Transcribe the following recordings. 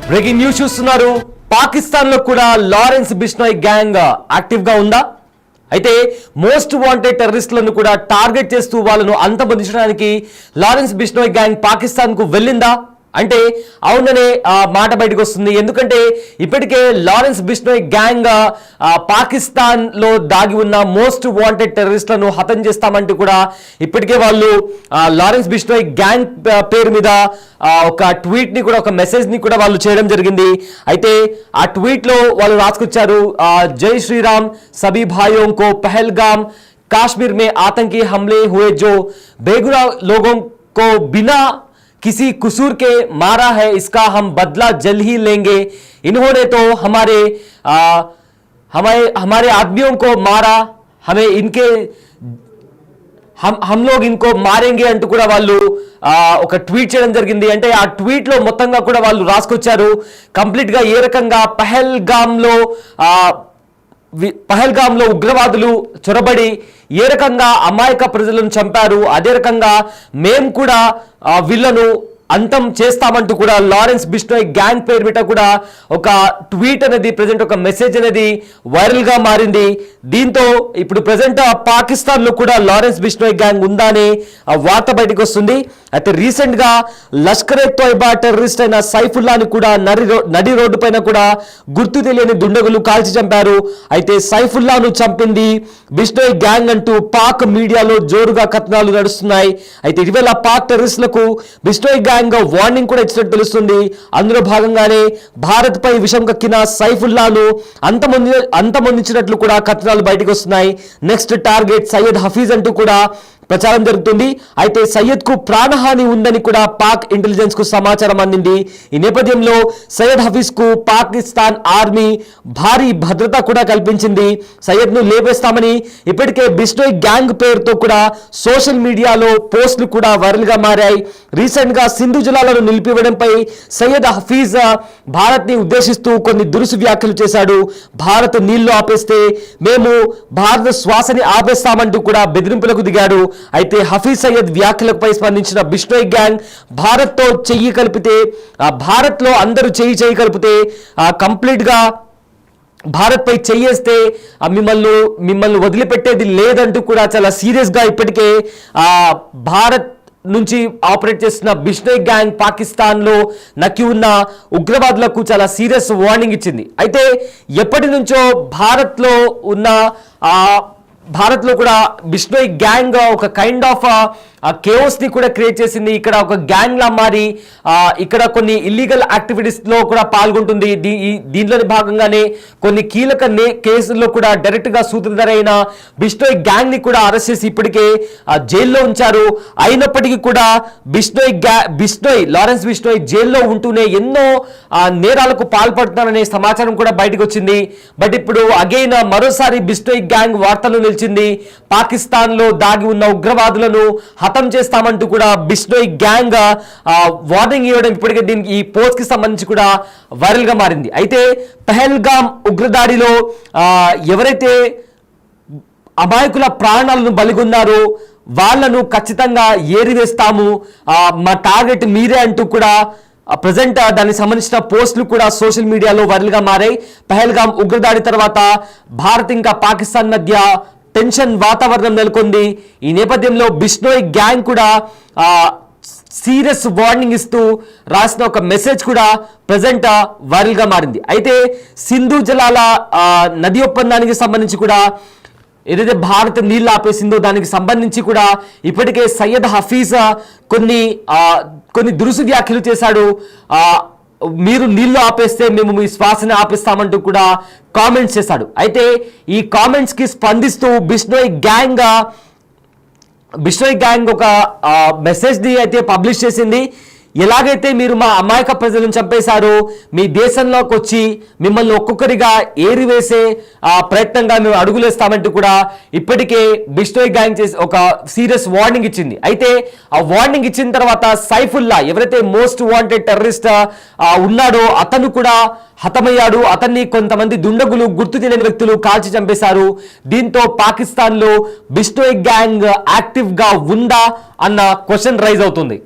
Breaking news చూస్తున్నారు. పాకిస్తాన్ లో కూడా లారెన్స్ బిష్నోయ్ గ్యాంగ్ యాక్టివ్ గా ఉందా? అయితే మోస్ట్ వాంటెడ్ టెర్రరిస్టులను కూడా టార్గెట్ చేస్తూ వాళ్ళను అంతమొందించడానికి లారెన్స్ బిష్నోయ్ గ్యాంగ్ పాకిస్తాన్ కు వెళ్ళిందా అంటే అవుననే మాట బయటకు వస్తుంది. ఎందుకంటే ఇప్పటికే లారెన్స్ బిష్నోయ్ గ్యాంగ్ పాకిస్తాన్ లో దాగి ఉన్న మోస్ట్ వాంటెడ్ టెర్రరిస్టులను హతం చేస్తామంటూ కూడా ఇప్పటికే వాళ్ళు లారెన్స్ బిష్నోయ్ గ్యాంగ్ పేరు మీద ఒక ట్వీట్ ని కూడా ఒక మెసేజ్ ని కూడా వాళ్ళు చేయడం జరిగింది. అయితే ఆ ట్వీట్ లో వాళ్ళు రాసుకొచ్చారు, జై శ్రీరామ్ సभी भाइयों को पहलगाम कश्मीर में आतंकी हमले हुए जो बेगुनाह लोगों को बिना किसी कसूर के मारा है, इसका हम बदला जल्द ही लेंगे. इन्होंने तो हमारे आदमियों को मारा, हमें इनके हम लोग इनको మారేంగే అంటూ కూడా వాళ్ళు ఒక ట్వీట్ చేయడం జరిగింది. అంటే ఆ ట్వీట్ లో మొత్తంగా కూడా వాళ్ళు రాసుకొచ్చారు కంప్లీట్ గా ఏ రకంగా పహల్గామ్లో ఉగ్రవాదులు చొరబడి ఏ రకంగా అమాయక ప్రజలను చంపారు, అదే రకంగా మేము కూడా వీళ్ళను అంతం చేస్తామంటూ కూడా లారెన్స్ బిష్నోయ్ గ్యాంగ్ పేరు మీద కూడా ఒక ట్వీట్ అనేది ప్రెజెంట్ ఒక మెసేజ్ అనేది వైరల్ గా మారింది. దీంతో ఇప్పుడు ప్రెజెంట్ పాకిస్తాన్ లో కూడా లారెన్స్ బిష్నోయ్ గ్యాంగ్ ఉందా అనే వార్త బయటకు వస్తుంది. అయితే రీసెంట్ గా లష్కరే తోయిబా టెర్రరిస్ట్ అయిన సైఫుల్లాని కూడా నడి రోడ్డు పైన కూడా గుర్తు తెలియని దుండగులు కాల్చి చంపారు. అయితే సైఫుల్లాను చంపింది బిష్నోయ్ గ్యాంగ్ అంటూ పాక్ మీడియాలో జోరుగా కథనాలు నడుస్తున్నాయి. అయితే ఇటీవల పాక్ టెర్రరిస్టులకు బిష్నోయ్ గ్యాంగ్ వార్నింగ్ కూడా ఇచ్చినట్టు తెలుస్తుంది. అందులో భాగంగానే భారత్ పై విషం కక్కిన సైఫుల్లాను అంతమొందించినట్లు కూడా కథనాలు బయటకు వస్తున్నాయి. నెక్స్ట్ టార్గెట్ సయ్యద్ హఫీజ్ అంటూ కూడా ప్రచారం జరుగుతుంది. అయితే సయ్యద్ కు ప్రాణహాని ఉందని కూడా పాక్ ఇంటెలిజెన్స్ కు సమాచారం అందింది. ఈ నేపథ్యంలో సయ్యద్ హఫీజ్ కు పాకిస్తాన్ ఆర్మీ భారీ భద్రత కూడా కల్పించింది. సయ్యద్ ను లేపేస్తామని ఇప్పటికే బిష్నోయ్ గ్యాంగ్ పేరుతో కూడా సోషల్ మీడియాలో పోస్టులు కూడా వైరల్ గా మారాయి. రీసెంట్ గా సింధు జలాలను నిలిపివేయడంపై సయ్యద్ హఫీజ్ భారత్ ని ఉద్దేశిస్తూ కొన్ని దురుసు వ్యాఖ్యలు చేశాడు. భారత్ నీళ్లు ఆపేస్తే మేము భారత శ్వాసని ఆపేస్తామంటూ కూడా బెదిరింపులకు దిగాడు. అయితే హఫీజ్ సయ్యద్ వ్యాఖ్యలపై స్పందించిన బిష్నోయ్ గ్యాంగ్ భారత్ తో చెయ్యి కలిపితే భారత్ లో అందరూ చెయ్యి కలిపితే కంప్లీట్ గా భారత్ పై చెయ్యేస్తే మిమ్మల్ని వదిలిపెట్టేది లేదంటూ కూడా చాలా సీరియస్ గా ఇప్పటికే భారత్ నుంచి ఆపరేట్ చేస్తున్న బిష్నోయ్ గ్యాంగ్ పాకిస్తాన్ లో నక్కి ఉన్న ఉగ్రవాదులకు చాలా సీరియస్ వార్నింగ్ ఇచ్చింది. అయితే ఎప్పటి నుంచో భారత్ లో కూడా బిష్నోయ్ గ్యాంగ్ ఒక కైండ్ ఆఫ్ కేఓస్ ని కూడా క్రియేట్ చేసింది. ఇక్కడ ఒక గ్యాంగ్ లా మారి ఇక్కడ కొన్ని ఇల్లీగల్ యాక్టివిటీస్ లో కూడా పాల్గొంటుంది. దీంట్లోని భాగంగానే కొన్ని కీలక కేసుల్లో కూడా డైరెక్ట్ గా సూత్రధార అయిన బిష్నోయ్ గ్యాంగ్ ని కూడా అరెస్ట్ చేసి ఇప్పటికే జైల్లో ఉంచారు. అయినప్పటికీ కూడా లారెన్స్ బిష్నోయ్ జైల్లో ఉంటూనే ఎన్నో నేరాలకు పాల్పడుతున్నారనే సమాచారం కూడా బయటకు వచ్చింది. బట్ ఇప్పుడు అగైన్ మరోసారి బిష్నోయ్ గ్యాంగ్ వార్తలు నిలిచింది. పాకిస్తాన్ లో దాగి ఉన్న ఉగ్రవాదులను హతం చేస్తామంటూ కూడా బిష్నోయ్ గ్యాంగ్ వార్నింగ్ ఇవ్వడం ఇప్పటికే దీనికి ఈ పోస్ట్ కి సంబంధించి కూడా వైరల్ గా మారింది. అయితే పహల్గామ్ ఉగ్రదాడిలో ఎవరైతే అమాయకుల ప్రాణాలను బలిగొన్నారో వాళ్లను ఖచ్చితంగా ఏరివేస్తాము, మా టార్గెట్ మీరే అంటూ కూడా ప్రజెంట్ దానికి సంబంధించిన పోస్టులు కూడా సోషల్ మీడియాలో వైరల్ గా మారాయి. పహల్గామ్ ఉగ్రదాడి తర్వాత భారత్ ఇంకా పాకిస్తాన్ మధ్య టెన్షన్ వాతావరణం నెలకొంది. ఈ నేపథ్యంలో బిష్నోయ్ గ్యాంగ్ కూడా సీరియస్ వార్నింగ్ ఇస్తూ రాసిన ఒక మెసేజ్ కూడా ప్రజెంట్ వైరల్ గా మారింది. అయితే సింధు జలాల నది ఒప్పందానికి సంబంధించి కూడా ఏదైతే భారత్ నీళ్లు ఆపేసిందో దానికి సంబంధించి కూడా ఇప్పటికే సయ్యద్ హఫీజ్ కొన్ని దురుసు వ్యాఖ్యలు చేశాడు. మీరు నీళ్లు ఆపేస్తే మేము మీ శ్వాసని ఆపేస్తామంటూ కూడా కామెంట్స్ చేశాడు. అయితే ఈ కామెంట్స్ కి స్పందిస్తూ బిష్నోయ్ గ్యాంగ్ ఒక మెసేజ్ ని అయితే పబ్లిష్ చేసింది. ఎలాగైతే మీరు మా అమాయక ప్రజలను చంపేశారో మీ దేశంలోకి వచ్చి మిమ్మల్ని ఒక్కొక్కరిగా ఏరివేసే ప్రయత్నంగా మేము అడుగులేస్తామంటూ కూడా ఇప్పటికే బిష్నోయ్ గ్యాంగ్ చేసి ఒక సీరియస్ వార్నింగ్ ఇచ్చింది. అయితే ఆ వార్నింగ్ ఇచ్చిన తర్వాత సైఫుల్లా ఎవరైతే మోస్ట్ వాంటెడ్ టెర్రరిస్ట్ ఉన్నాడో అతను కూడా హతమయ్యాడు. అతన్ని కొంతమంది దుండగులు గుర్తు తెలియని వ్యక్తులు కాల్చి చంపేశారు. దీంతో పాకిస్తాన్ లో బిష్నోయ్ గ్యాంగ్ యాక్టివ్ గా ఉందా అన్న క్వశ్చన్ రైజ్ అవుతుంది.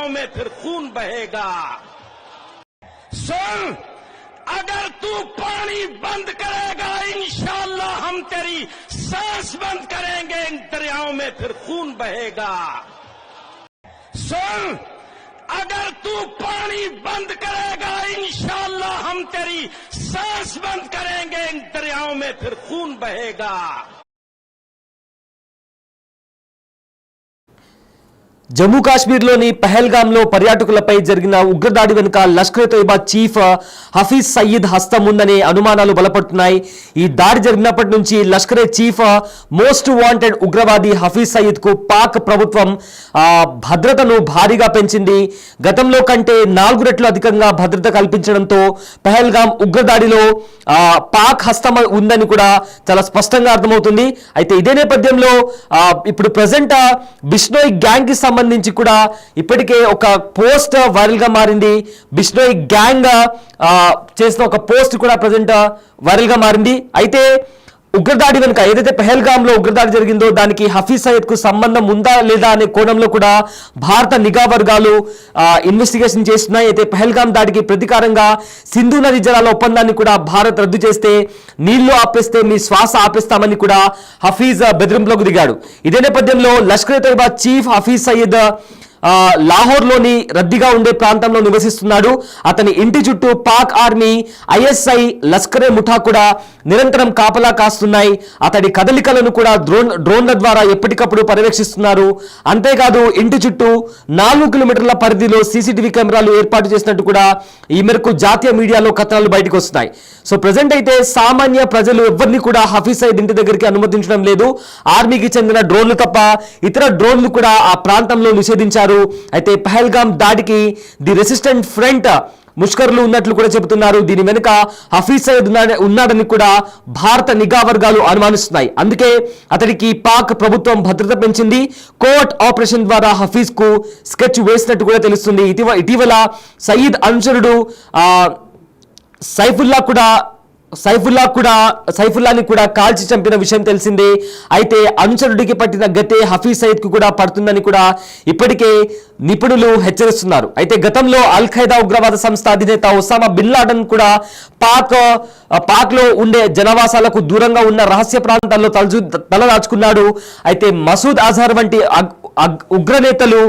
दरियाओं में फिर खून बहेगा। सुन, अगर तू पानी बंद करेगा इंशाअल्लाह हम तेरी सांस बंद करेंगे, इन दरियाओं में फिर खून बहेगा। सुन, अगर तू पानी बंद करेगा इंशाअल्लाह हम तेरी सांस बंद करेंगे, इन दरियाओं में फिर खून बहेगा। జమ్మూ కాశ్మీర్లోని పహల్గాంలో పర్యాటకులపై జరిగిన ఉగ్రదాడి వెనుక లష్కర్-ఏ-తోయిబా చీఫ్ హఫీజ్ సయీద్ హస్తం ఉందనే అనుమానాలు బలపడుతున్నాయి. ఈ దాడి జరిగినప్పటి నుంచి లష్కర్ చీఫ్ మోస్ట్ వాంటెడ్ ఉగ్రవాది హఫీజ్ సయీద్ కు పాక్ ప్రభుత్వం భద్రతను భారీగా పెంచింది. గతంలో కంటే 4 రెట్లు అధికంగా భద్రత కల్పించడంతో పహల్గాం ఉగ్రదాడిలో పాక్ హస్తం ఉందని కూడా చాలా స్పష్టంగా అర్థమవుతుంది. అయితే ఇదే నేపథ్యంలో ఇప్పుడు ప్రజెంట్ బిష్నోయ్ గ్యాంగ్ కి సంబంధించి కూడా ఇప్పటికే ఒక పోస్ట్ వైరల్ గా మారింది. బిష్నోయ్ గ్యాంగ్ చేసిన ఒక పోస్ట్ కూడా ప్రజెంట్ వైరల్ గా మారింది. అయితే ఉగ్రదాడి వెనుక ఏదైతే పహల్గాంలో ఉగ్రదాడి జరిగిందో దానికి హఫీజ్ సయీద్ కు సంబంధం ఉందా లేదా అనే కోణంలో కూడా భారత నిఘా వర్గాలు ఇన్వెస్టిగేషన్ చేస్తున్నాయి. అయితే పహల్గాం దాడికి ప్రతీకారంగా సింధు నది జలాల ఒప్పందాన్ని కూడా భారత్ రద్దు చేస్తే నీళ్లు ఆపేస్తే మీ శ్వాస ఆపేస్తామని కూడా హఫీజ్ బెదిరింపులోకి దిగాడు. ఇదే నేపథ్యంలో లష్కర్-ఏ-తోయిబా చీఫ్ హఫీజ్ సయీద్ లాహోర్లోని రద్దీగా ఉండే ప్రాంతంలో నివసిస్తున్నాడు. అతని ఇంటి చుట్టూ పాక్ ఆర్మీ, ఐఎస్ఐ, లష్కరే ముఠా కూడా నిరంతరం కాపలా కాస్తున్నాయి. అతడి కదలికలను కూడా డ్రోన్ల ద్వారా ఎప్పటికప్పుడు పర్యవేక్షిస్తున్నారు. అంతేకాదు ఇంటి చుట్టూ 4 కిలోమీటర్ల పరిధిలో సీసీటీవీ కెమెరాలు ఏర్పాటు చేసినట్టు కూడా ఈ మేరకు జాతీయ మీడియాలో కథనాలు బయటకు వస్తున్నాయి. సో ప్రజెంట్ అయితే సామాన్య ప్రజలు ఎవరిని కూడా హఫీజ్ సయీద్ ఇంటి దగ్గరికి అనుమతించడం లేదు. ఆర్మీకి చెందిన డ్రోన్లు తప్ప ఇతర డ్రోన్లు కూడా ఆ ప్రాంతంలో నిషేధించారు. అయితే పహల్గాం దాడికి ది రెసిస్టెంట్ ఫ్రంట్ ముష్కర్లు ఉన్నట్లు కూడా చెబుతున్నారు. దీని వెనుక హఫీజ్ సయీద్ ఉన్నాడని కూడా భారత నిఘా వర్గాలు అనుమానిస్తున్నాయి. అందుకే అతడికి పాక్ ప్రభుత్వం భద్రత పెంచింది. కోర్ట్ ఆపరేషన్ ద్వారా హఫీజ్ కు స్కెచ్ వేసినట్టు కూడా తెలుస్తుంది. ఇటీవల సయీద్ అనుచరుడు సైఫుల్లాని కూడా కాల్చి చంపిన విషయం తెలిసిందే. అయితే అనుచరుడికి పట్టిన గతే హఫీజ్ సయీద్ కు కూడా పడుతుందని కూడా ఇప్పటికే నిపుణులు హెచ్చరిస్తున్నారు. అయితే గతంలో అల్ ఖైదా ఉగ్రవాద సంస్థ అధినేత ఒసామా బిన్ లాడెన్ కూడా పాక్ లో ఉండే జనవాసాలకు దూరంగా ఉన్న రహస్య ప్రాంతాల్లో తలదాచుకున్నాడు. అయితే మసూద్ అజహర్ వంటి ఉగ్రనేతలు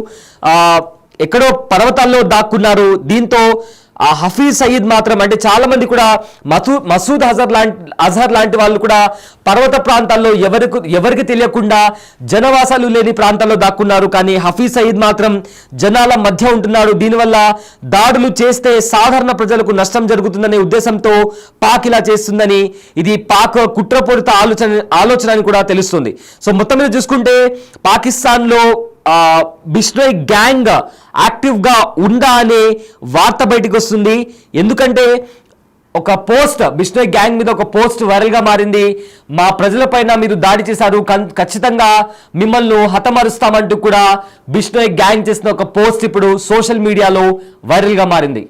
ఎక్కడో పర్వతాల్లో దాక్కున్నారు. దీంతో హఫీజ్ సయీద్ మాత్రం, అంటే చాలా మంది కూడా మసూద్ అజహర్ లాంటి వాళ్ళు కూడా పర్వత ప్రాంతాల్లో ఎవరికి తెలియకుండా జనవాసాలు లేని ప్రాంతాల్లో దాక్కున్నారు. కానీ హఫీజ్ సయీద్ మాత్రం జనాల మధ్య ఉంటున్నాడు. దీనివల్ల దాడులు చేస్తే సాధారణ ప్రజలకు నష్టం జరుగుతుందనే ఉద్దేశంతో పాక్ ఇలా చేస్తుందని, ఇది పాక్ కుట్రపూరిత ఆలోచన అని కూడా తెలుస్తుంది. సో మొత్తం మీద చూసుకుంటే పాకిస్తాన్లో బిష్నోయ్ గ్యాంగ్ యాక్టివ్ గా ఉందా అనే వార్త బయటకు వస్తుంది. ఎందుకంటే ఒక పోస్ట్ బిష్నోయ్ గ్యాంగ్ మీద ఒక పోస్ట్ వైరల్ గా మారింది. మా ప్రజలపైన మీరు దాడి చేశారు, ఖచ్చితంగా మిమ్మల్ని హతమారుస్తామంటూ కూడా బిష్నోయ్ గ్యాంగ్ చేసిన ఒక పోస్ట్ ఇప్పుడు సోషల్ మీడియాలో వైరల్ గా మారింది.